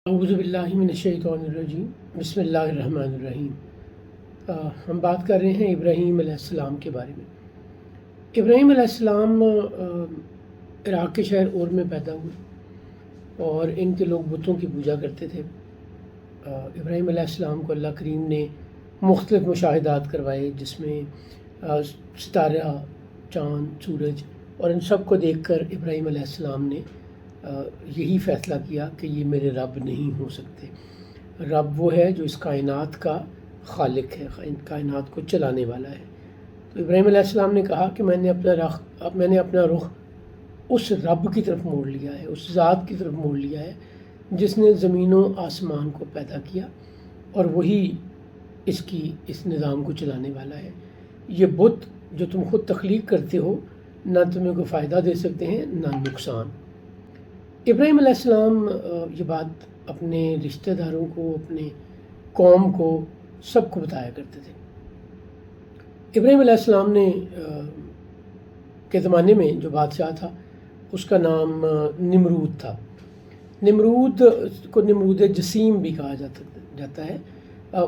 اعوذ باللہ من الشیطان الرجیم بسم اللہ الرحمن الرحیم۔ ہم بات کر رہے ہیں ابراہیم علیہ السلام کے بارے میں۔ ابراہیم علیہ السلام عراق کے شہر اور میں پیدا ہوئے اور ان کے لوگ بتوں کی پوجا کرتے تھے۔ ابراہیم علیہ السلام کو اللہ کریم نے مختلف مشاہدات کروائے، جس میں ستارہ، چاند، سورج، اور ان سب کو دیکھ کر ابراہیم علیہ السلام نے یہی فیصلہ کیا کہ یہ میرے رب نہیں ہو سکتے۔ رب وہ ہے جو اس کائنات کا خالق ہے، کائنات کو چلانے والا ہے۔ تو ابراہیم علیہ السلام نے کہا کہ میں نے اپنا رخ اس رب کی طرف موڑ لیا ہے، اس ذات کی طرف موڑ لیا ہے جس نے زمین و آسمان کو پیدا کیا، اور وہی اس نظام کو چلانے والا ہے۔ یہ بت جو تم خود تخلیق کرتے ہو نہ تمہیں کوئی فائدہ دے سکتے ہیں نہ نقصان۔ ابراہیم علیہ السلام یہ بات اپنے رشتہ داروں کو، اپنے قوم کو، سب کو بتایا کرتے تھے۔ ابراہیم علیہ السلام نے کے زمانے میں جو بادشاہ تھا اس کا نام نمرود تھا۔ نمرود کو نمرود جسیم بھی کہا جاتا ہے۔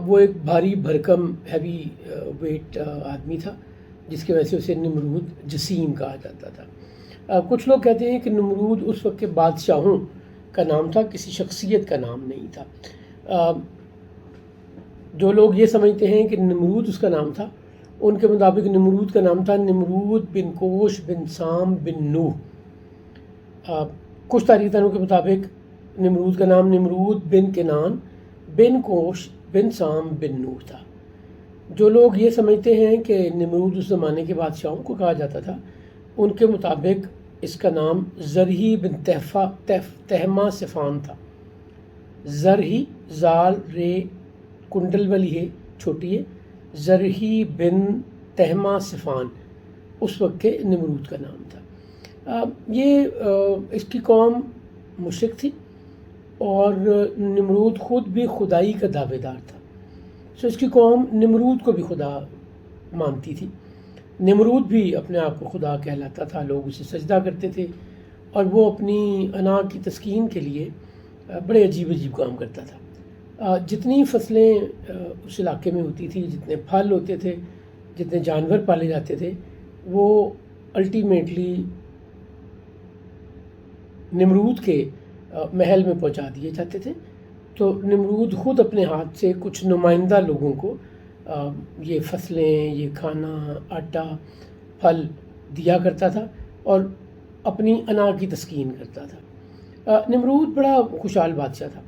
وہ ایک بھاری بھرکم ہیوی ویٹ آدمی تھا، جس کی وجہ سے اسے نمرود جسیم کہا جاتا تھا۔ کچھ لوگ کہتے ہیں کہ نمرود اس وقت کے بادشاہوں کا نام تھا، کسی شخصیت کا نام نہیں تھا۔ جو لوگ یہ سمجھتے ہیں کہ نمرود اس کا نام تھا، ان کے مطابق نمرود کا نام تھا نمرود بن کوش بن سام بن نوح۔ کچھ تاریخ دانوں کے مطابق نمرود کا نام نمرود بن کنان بن کوش بن سام بن نوح تھا۔ جو لوگ یہ سمجھتے ہیں کہ نمرود اس زمانے کے بادشاہوں کو کہا جاتا تھا، ان کے مطابق اس کا نام زرہی بن تہما صفان تھا۔ زرہی، زال رے کنڈل والی ہے، چھوٹی ہے، زرہی بن تہما صفان اس وقت کے نمرود کا نام تھا۔ اس کی قوم مشرک تھی، اور نمرود خود بھی خدائی کا دعوے دار تھا۔ اس کی قوم نمرود کو بھی خدا مانتی تھی۔ نمرود بھی اپنے آپ کو خدا کہلاتا تھا، لوگ اسے سجدہ کرتے تھے، اور وہ اپنی انا کی تسکین کے لیے بڑے عجیب کام کرتا تھا۔ جتنی فصلیں اس علاقے میں ہوتی تھی، جتنے پھل ہوتے تھے، جتنے جانور پالے جاتے تھے، وہ الٹیمیٹلی نمرود کے محل میں پہنچا دیے جاتے تھے۔ تو نمرود خود اپنے ہاتھ سے کچھ نمائندہ لوگوں کو یہ فصلیں، یہ کھانا، آٹا، پھل دیا کرتا تھا، اور اپنی انا کی تسکین کرتا تھا۔ نمرود بڑا خوشحال بادشاہ تھا۔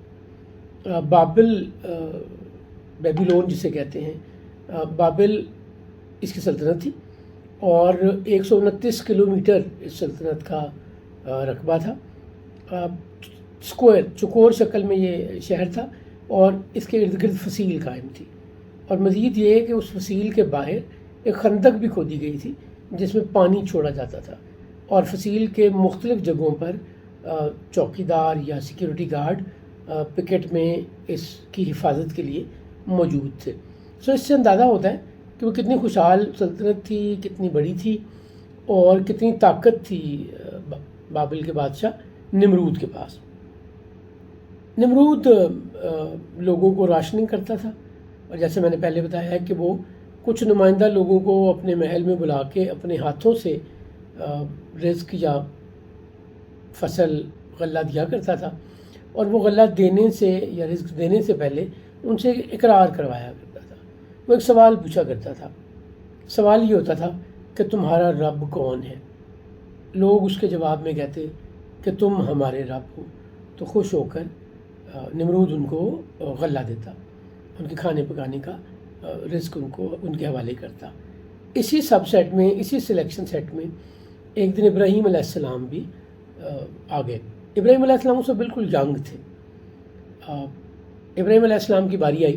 بیبیلون جسے کہتے ہیں، بابل اس کی سلطنت تھی، اور 129 کلومیٹر اس سلطنت کا رقبہ تھا۔ چکور شکل میں یہ شہر تھا، اور اس کے ارد گرد فصیل قائم تھی، اور مزید یہ ہے کہ اس فصیل کے باہر ایک خندق بھی کھودی گئی تھی جس میں پانی چھوڑا جاتا تھا، اور فصیل کے مختلف جگہوں پر چوکیدار یا سیکیورٹی گارڈ پکٹ میں اس کی حفاظت کے لیے موجود تھے۔ اس سے اندازہ ہوتا ہے کہ وہ کتنی خوشحال سلطنت تھی، کتنی بڑی تھی، اور کتنی طاقت تھی بابل کے بادشاہ نمرود کے پاس۔ نمرود لوگوں کو راشننگ کرتا تھا، اور جیسے میں نے پہلے بتایا ہے کہ وہ کچھ نمائندہ لوگوں کو اپنے محل میں بلا کے اپنے ہاتھوں سے رزق یا فصل، غلہ دیا کرتا تھا، اور وہ غلہ دینے سے یا رزق دینے سے پہلے ان سے اقرار کروایا کرتا تھا۔ وہ ایک سوال پوچھا کرتا تھا۔ سوال یہ ہوتا تھا کہ تمہارا رب کون ہے؟ لوگ اس کے جواب میں کہتے کہ تم ہمارے رب ہو، تو خوش ہو کر نمرود ان کو غلہ دیتا، ان کے کھانے پکانے کا رزق ان کے حوالے کرتا۔ اسی سب سیٹ میں، اسی سلیکشن سیٹ میں ایک دن ابراہیم علیہ السلام بھی آ گئے۔ ابراہیم علیہ السلام اس سے بالکل ینگ تھے۔ ابراہیم علیہ السلام کی باری آئی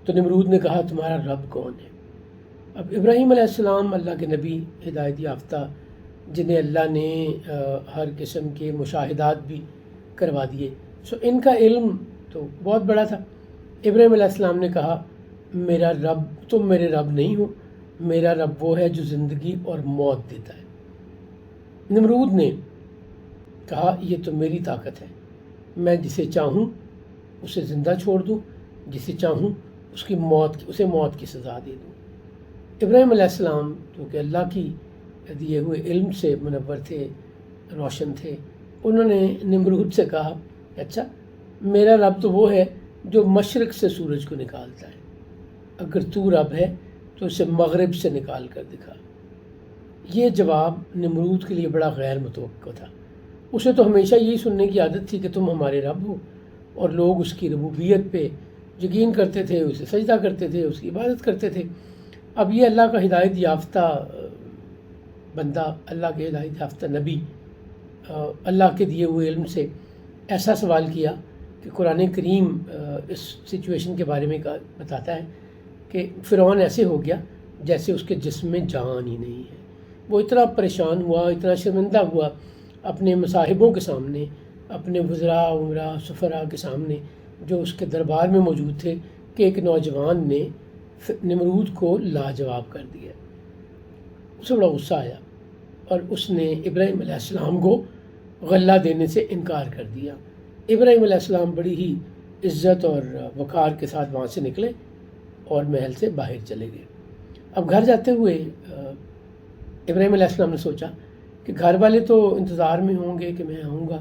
تو نمرود نے کہا تمہارا رب کون ہے؟ اب ابراہیم علیہ السلام اللہ کے نبی، ہدایت یافتہ، جنہیں اللہ نے ہر قسم کے مشاہدات بھی کروا دیے، ان کا علم تو بہت بڑا تھا۔ ابراہیم علیہ السلام نے کہا میرا رب، تم میرے رب نہیں ہو، میرا رب وہ ہے جو زندگی اور موت دیتا ہے۔ نمرود نے کہا یہ تو میری طاقت ہے، میں جسے چاہوں اسے زندہ چھوڑ دوں، جسے چاہوں اسے موت کی سزا دے دوں۔ ابراہیم علیہ السلام جو کہ اللہ کی دیے ہوئے علم سے منور تھے، روشن تھے، انہوں نے نمرود سے کہا کہ اچھا میرا رب تو وہ ہے جو مشرق سے سورج کو نکالتا ہے، اگر تو رب ہے تو اسے مغرب سے نکال کر دکھا۔ یہ جواب نمرود کے لیے بڑا غیر متوقع تھا۔ اسے تو ہمیشہ یہی سننے کی عادت تھی کہ تم ہمارے رب ہو، اور لوگ اس کی ربوبیت پہ یقین کرتے تھے، اسے سجدہ کرتے تھے، اس کی عبادت کرتے تھے۔ اب یہ اللہ کا ہدایت یافتہ بندہ، اللہ کے ہدایت یافتہ نبی، اللہ کے دیے ہوئے علم سے ایسا سوال کیا کہ قرآن کریم اس سچویشن کے بارے میں بتاتا ہے کہ فرعون ایسے ہو گیا جیسے اس کے جسم میں جان ہی نہیں ہے۔ وہ اتنا پریشان ہوا، اتنا شرمندہ ہوا اپنے مصاحبوں کے سامنے، اپنے وزراء، عمراء، سفراء کے سامنے جو اس کے دربار میں موجود تھے، کہ ایک نوجوان نے نمرود کو لاجواب کر دیا۔ اسے بڑا غصہ آیا اور اس نے ابراہیم علیہ السلام کو غلہ دینے سے انکار کر دیا۔ ابراہیم علیہ السلام بڑی ہی عزت اور وقار کے ساتھ وہاں سے نکلے اور محل سے باہر چلے گئے۔ اب گھر جاتے ہوئے ابراہیم علیہ السلام نے سوچا کہ گھر والے تو انتظار میں ہوں گے کہ میں آؤں گا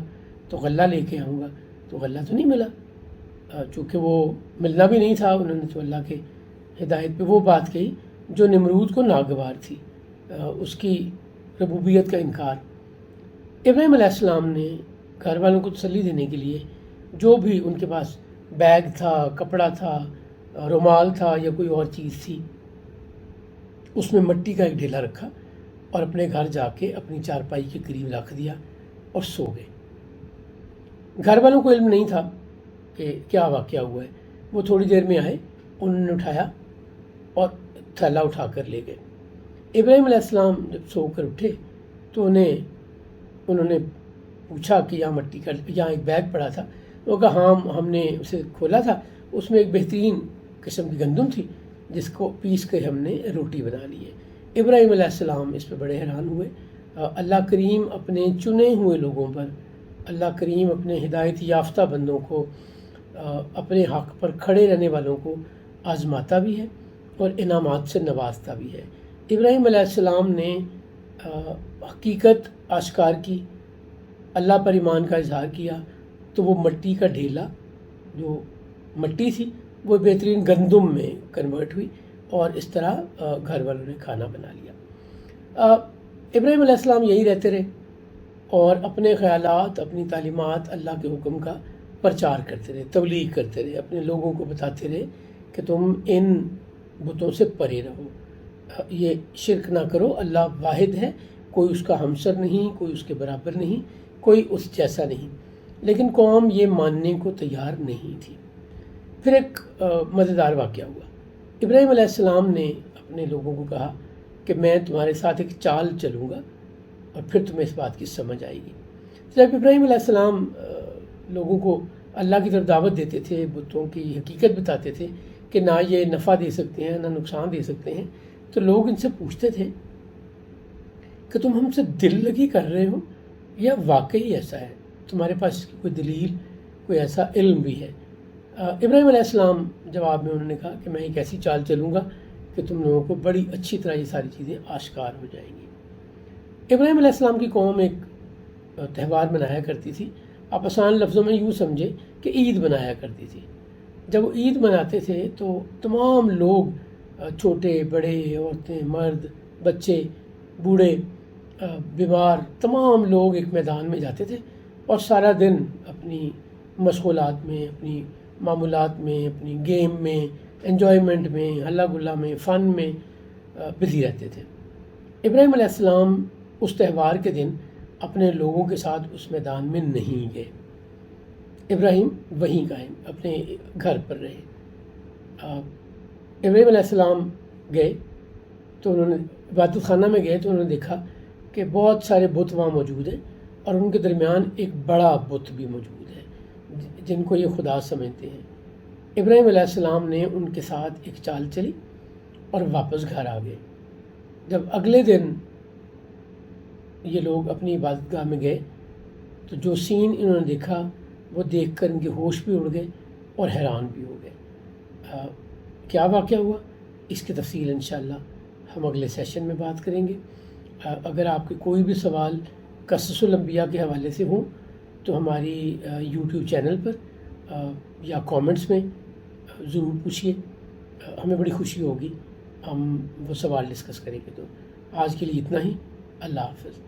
تو غلہ لے کے آؤں گا، تو غلہ تو نہیں ملا، چونکہ وہ ملنا بھی نہیں تھا۔ انہوں نے تو اللہ کے ہدایت پہ وہ بات کہی جو نمرود کو ناگوار تھی، اس کی ربوبیت کا انکار۔ ابراہیم علیہ السلام نے گھر والوں کو تسلی دینے کے لیے جو بھی ان کے پاس بیگ تھا، کپڑا تھا، رومال تھا یا کوئی اور چیز تھی، اس میں مٹی کا ایک ڈھیلا رکھا اور اپنے گھر جا کے اپنی چارپائی کے قریب رکھ دیا اور سو گئے۔ گھر والوں کو علم نہیں تھا کہ کیا واقعہ ہوا ہے۔ وہ تھوڑی دیر میں آئے، انہوں نے اٹھایا اور تھیلا اٹھا کر لے گئے۔ ابراہیم علیہ السلام جب سو کر اٹھے تو انہوں نے پوچھا کہ یہاں ایک بیگ پڑا تھا۔ وہ کہا ہاں ہم نے اسے کھولا تھا، اس میں ایک بہترین قسم کی گندم تھی جس کو پیس کے ہم نے روٹی بنا لی ہے۔ ابراہیم علیہ السلام اس پہ بڑے حیران ہوئے۔ اللہ کریم اپنے چنے ہوئے لوگوں پر، اللہ کریم اپنے ہدایت یافتہ بندوں کو، اپنے حق پر کھڑے رہنے والوں کو آزماتا بھی ہے اور انعامات سے نوازتا بھی ہے۔ ابراہیم علیہ السلام نے حقیقت آشکار کی، اللہ پر ایمان کا اظہار کیا، تو وہ مٹی کا ڈھیلا جو مٹی تھی وہ بہترین گندم میں کنورٹ ہوئی اور اس طرح گھر والوں نے کھانا بنا لیا۔ ابراہیم علیہ السلام یہی رہتے رہے اور اپنے خیالات، اپنی تعلیمات، اللہ کے حکم کا پرچار کرتے رہے، تبلیغ کرتے رہے، اپنے لوگوں کو بتاتے رہے کہ تم ان بتوں سے پرے رہو، یہ شرک نہ کرو، اللہ واحد ہے، کوئی اس کا ہمسر نہیں، کوئی اس کے برابر نہیں، کوئی اس جیسا نہیں۔ لیکن قوم یہ ماننے کو تیار نہیں تھی۔ پھر ایک مزیدار واقعہ ہوا۔ ابراہیم علیہ السلام نے اپنے لوگوں کو کہا کہ میں تمہارے ساتھ ایک چال چلوں گا اور پھر تمہیں اس بات کی سمجھ آئے گی۔ جب ابراہیم علیہ السلام لوگوں کو اللہ کی طرف دعوت دیتے تھے، بتوں کی حقیقت بتاتے تھے کہ نہ یہ نفع دے سکتے ہیں نہ نقصان دے سکتے ہیں، تو لوگ ان سے پوچھتے تھے کہ تم ہم سے دل لگی کر رہے ہو یا واقعی ایسا ہے، تمہارے پاس کوئی دلیل، کوئی ایسا علم بھی ہے؟ ابراہیم علیہ السلام جواب میں انہوں نے کہا کہ میں ایک ایسی چال چلوں گا کہ تم لوگوں کو بڑی اچھی طرح یہ ساری چیزیں آشکار ہو جائیں گی۔ ابراہیم علیہ السلام کی قوم ایک تہوار منایا کرتی تھی، آپ آسان لفظوں میں یوں سمجھے کہ عید منایا کرتی تھی۔ جب وہ عید مناتے تھے تو تمام لوگ، چھوٹے بڑے، عورتیں مرد بچے بوڑھے بیمار، تمام لوگ ایک میدان میں جاتے تھے اور سارا دن اپنی مشغولات میں، اپنی معمولات میں، اپنی گیم میں، انجوائمنٹ میں، ہلا گلا میں، فن میں بزی رہتے تھے۔ ابراہیم علیہ السلام اس تہوار کے دن اپنے لوگوں کے ساتھ اس میدان میں نہیں گئے۔ ابراہیم وہیں قائم اپنے گھر پر رہے۔ ابراہیم علیہ السلام گئے تو انہوں نے عبادت خانہ میں گئے تو انہوں نے دیکھا کہ بہت سارے بت وہاں موجود ہیں اور ان کے درمیان ایک بڑا بت بھی موجود ہے جن کو یہ خدا سمجھتے ہیں۔ ابراہیم علیہ السلام نے ان کے ساتھ ایک چال چلی اور واپس گھر آ گئے۔ جب اگلے دن یہ لوگ اپنی عبادت گاہ میں گئے تو جو سین انہوں نے دیکھا وہ دیکھ کر ان کے ہوش بھی اڑ گئے اور حیران بھی ہو گئے۔ کیا واقعہ ہوا اس کی تفصیل انشاءاللہ ہم اگلے سیشن میں بات کریں گے۔ اگر آپ کے کوئی بھی سوال قصص الانبیاء کے حوالے سے ہوں تو ہماری یوٹیوب چینل پر یا کامنٹس میں ضرور پوچھیے، ہمیں بڑی خوشی ہوگی، ہم وہ سوال ڈسکس کریں گے۔ تو آج کے لیے اتنا ہی، اللہ حافظ۔